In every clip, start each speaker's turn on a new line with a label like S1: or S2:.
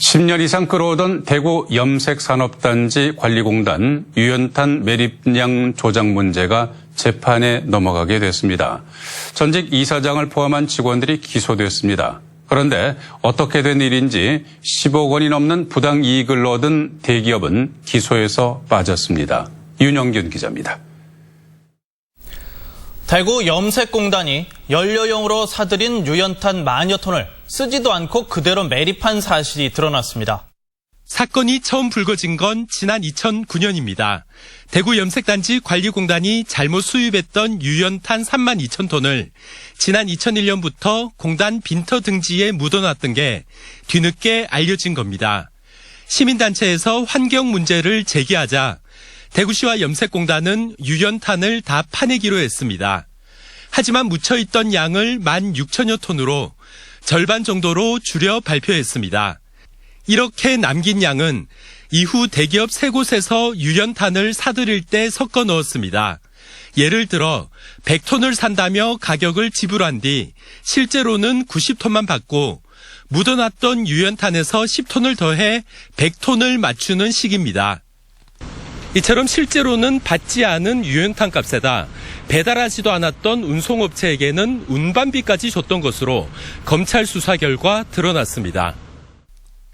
S1: 10년 이상 끌어오던 대구 염색산업단지 관리공단 유연탄 매립량 조작 문제가 재판에 넘어가게 됐습니다. 전직 이사장을 포함한 직원들이 기소됐습니다. 그런데 어떻게 된 일인지 10억 원이 넘는 부당 이익을 얻은 대기업은 기소에서 빠졌습니다. 윤영균 기자입니다.
S2: 대구 염색공단이 연료용으로 사들인 유연탄 만여 톤을 쓰지도 않고 그대로 매립한 사실이 드러났습니다.
S3: 사건이 처음 불거진 건 지난 2009년입니다. 대구 염색단지 관리공단이 잘못 수입했던 유연탄 3만 2천 톤을 지난 2001년부터 공단 빈터 등지에 묻어놨던 게 뒤늦게 알려진 겁니다. 시민단체에서 환경 문제를 제기하자 대구시와 염색공단은 유연탄을 다 파내기로 했습니다. 하지만 묻혀있던 양을 16,000여 톤으로 절반 정도로 줄여 발표했습니다. 이렇게 남긴 양은 이후 대기업 세 곳에서 유연탄을 사들일 때 섞어 넣었습니다. 예를 들어 100톤을 산다며 가격을 지불한 뒤 실제로는 90톤만 받고 묻어놨던 유연탄에서 10톤을 더해 100톤을 맞추는 식입니다. 이처럼 실제로는 받지 않은 유연탄 값에다 배달하지도 않았던 운송업체에게는 운반비까지 줬던 것으로 검찰 수사 결과 드러났습니다.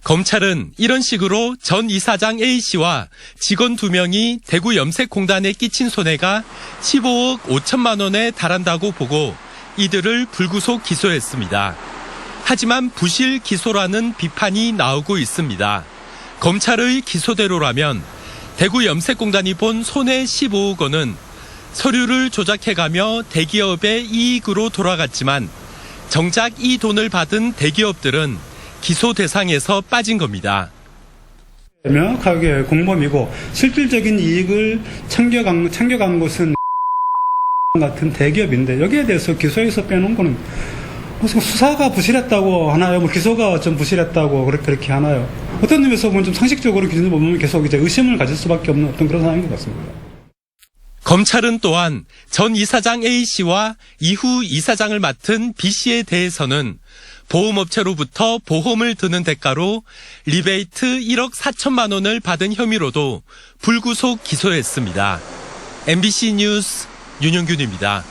S3: 검찰은 이런 식으로 전 이사장 A씨와 직원 2명이 대구 염색공단에 끼친 손해가 15억 5천만 원에 달한다고 보고 이들을 불구속 기소했습니다. 하지만 부실 기소라는 비판이 나오고 있습니다. 검찰의 기소대로라면 대구 염색공단이 본 손해 15억 원은 서류를 조작해가며 대기업의 이익으로 돌아갔지만 정작 이 돈을 받은 대기업들은 기소 대상에서 빠진 겁니다.
S4: 명확하게 공범이고 실질적인 이익을 챙겨간 것은 같은 대기업인데 여기에 대해서 기소에서 빼놓은 거는 무슨 수사가 부실했다고 하나요? 뭐 기소가 좀 부실했다고 그렇게 하나요? 어떤 의미에서 보면 좀 상식적으로 기준을 보면 계속 이제 의심을 가질 수밖에 없는 어떤 그런 상황인 것 같습니다.
S3: 검찰은 또한 전 이사장 A씨와 이후 이사장을 맡은 B씨에 대해서는 보험업체로부터 보험을 드는 대가로 리베이트 1억 4천만 원을 받은 혐의로도 불구속 기소했습니다. MBC 뉴스 윤영균입니다.